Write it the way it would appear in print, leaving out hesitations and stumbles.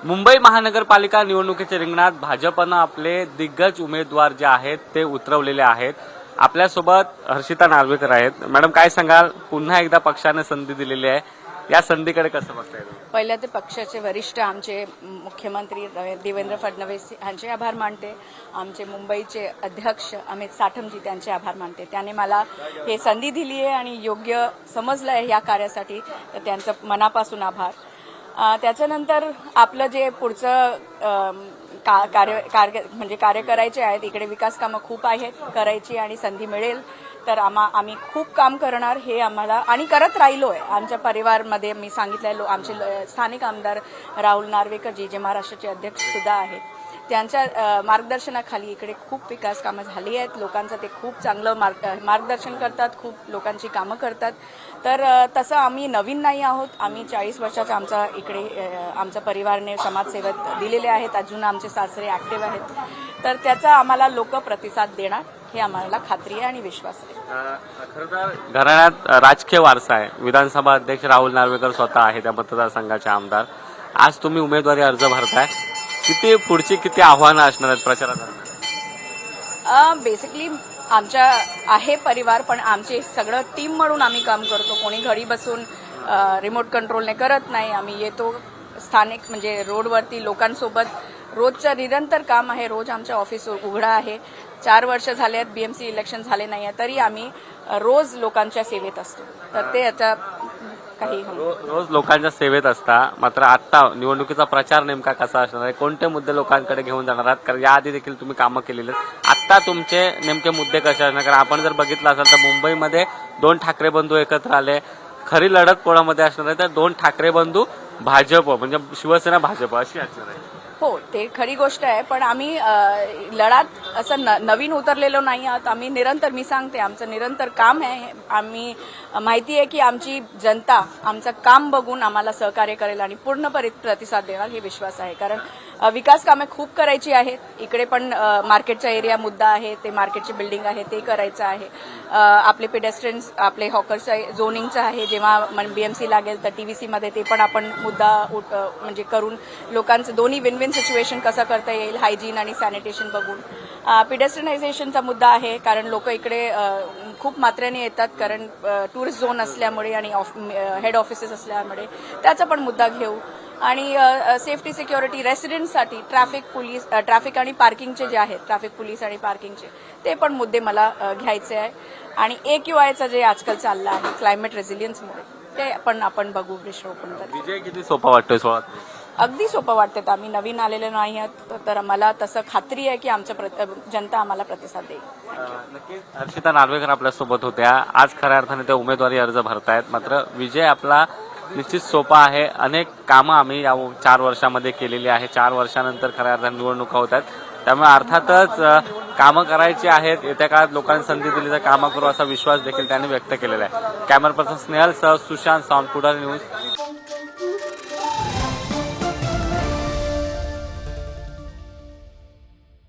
मुंबई महानगरपालिका निवडणुकीच्या रिंगणात भाजपनं आपले दिग्गज उमेदवार जे आहेत ते उतरवलेले आहेत. आपल्यासोबत हर्षिता नार्वेकर आहेत. मॅडम, काय सांगाल? पुन्हा एकदा पक्षाने संधी दिलेली आहे, या संधीकडे कसं बघताय? पहिल्या ते पक्षाचे वरिष्ठ आमचे मुख्यमंत्री देवेंद्र फडणवीस यांचे आभार मानते. आमचे मुंबईचे अध्यक्ष अमित साठमजी त्यांचे आभार मानते. त्याने मला हे संधी दिली आहे आणि योग्य समजलं आहे या कार्यासाठी, तर त्यांचं मनापासून आभार. त्याच्यानंतर आपलं जे पुढचं कार्य करायचे आहेत, इकडे विकास कामं खूप आहेत करायची आणि संधी मिळेल तर आम्ही खूप काम करणार हे आम्हाला आणि करत राहिलो आहे. आमच्या परिवारमध्ये मी सांगितलं आमचे स्थानिक आमदार राहुल नार्वेकरजी जे महाराष्ट्राचे अध्यक्ष सुद्धा आहेत, त्यांच्या मार्गदर्शनाखाली इकडे खूप विकास कामं झाली आहेत. लोकांचं ते खूप चांगलं मार्गदर्शन करतात, खूप लोकांची कामं करतात. तर तसं आम्ही नवीन नाही आहोत. आम्ही 40 वर्षाचा आमच्या परिवाराने समाजसेवक दिलेले आहेत. अजून आमचे सासरे ॲक्टिव्ह आहेत, तर त्याचा आम्हाला लोक प्रतिसाद देणार हे आम्हाला खात्री आहे आणि विश्वास आहे. खरं तर घराण्यात राजकीय वारसा आहे. विधानसभा अध्यक्ष राहुल नार्वेकर स्वतः आहे त्या मतदारसंघाचे आमदार. आज तुम्ही उमेदवारी अर्ज भरताय, पुढची किती आव्हानं असणार आहेत प्रचारात? बेसिकली आमच्या आहे परिवार, पण आमचे सगळं टीम म्हणून आम्ही काम करतो. कोणी घरी बसून रिमोट कंट्रोलने करत नाही. आम्ही येतो स्थानिक म्हणजे रोडवरती लोकांसोबत. रोजचं निरंतर काम आहे. रोज आमचं ऑफिस उघडं आहे. 4 वर्ष झाले आहेत, BMC इलेक्शन झाले नाही आहे, तरी आम्ही रोज लोकांच्या सेवेत असतो. तर ते आता काही रोज लोकांच्या सेवेत असता. मात्र आता निवडणुकीचा प्रचार नेमका कसा असणार आहे? कोणते मुद्दे लोकांकडे घेऊन जाणार आहात? कारण याआधी देखील तुम्ही कामं केलेली आहेत. आता तुमचे नेमके मुद्दे कसे असणार? कारण आपण जर बघितलं असेल तर मुंबईमध्ये 2 ठाकरे बंधू एकत्र आले. खरी लढत कोणामध्ये असणार आहे? तर 2 ठाकरे बंधू भाजप म्हणजे शिवसेना भाजप अशी असणार आहे. हो, ते खरी गोष्ट आहे. पण आम्ही लढात असं नवीन उतरलेलो नाही आहोत. आम्ही निरंतर, मी सांगते, आमचं निरंतर काम आहे. आम्ही माहिती आहे की आमची जनता आमचं काम बघून आम्हाला सहकार्य करेल आणि पूर्ण प्रतिसाद देणार हे विश्वास आहे. कारण विकास कामे खूप करायची आहेत. इकडे पण मार्केटचा एरिया मुद्दा आहे, ते मार्केटची बिल्डिंग आहे ते करायचं आहे. आपले पेडेस्ट्रियन्स, आपले हॉकर्सचं झोनिंगचं आहे. जेव्हा BMC लागेल तर TVC मध्ये ते पण आपण मुद्दा म्हणजे करून लोकांचं दोन्ही विन विन सिच्युएशन कसं करता येईल, हायजीन आणि सॅनिटेशन बघून. पेडेस्ट्रियनायझेशनचा मुद्दा आहे, कारण लोक इकडे खूप मात्रेने येतात, कारण टुरिस्ट झोन असल्यामुळे आणि हेड ऑफिसेस असल्यामुळे त्याचा पण मुद्दा घेऊ. आणि सेफ्टी सिक्युरिटी रेसिडेंट्ससाठी ट्रॅफिक आणि पार्किंगचे जे आहेत, ट्रॅफिक पोलीस आणि पार्किंगचे ते पण मुद्दे मला घ्यायचे आहे. आणि AQIचं जे आजकाल चाललं आहे क्लायमेट रेझिलियन्समुळे, ते पण आपण बघू. विजय किती सोपा वाटतोय? अगदी सोपं वाटतं. आम्ही नवीन आलेले नाही आहोत, तर मला तसं खात्री आहे की आमच्या जनता आम्हाला प्रतिसाद देईल. नक्कीच हर्षिता नार्वेकर आपल्यासोबत होत्या. आज खऱ्या अर्थाने त्या उमेदवारी अर्ज भरतायत. मात्र विजय आपला निश्चित सोपा आहे. अनेक कामं आम्ही या 4 वर्षामध्ये केलेली आहे. 4 वर्षानंतर खऱ्या अर्थाने निवडणुका होत आहेत, त्यामुळे अर्थातच कामं करायची आहेत. येत्या काळात लोकांनी संधी दिली तर कामं करू असा विश्वास देखील त्यांनी व्यक्त केलेला आहे. कॅमेरा पर्सन स्नेहल सह सुशांत सावंत, पुढारी न्यूज.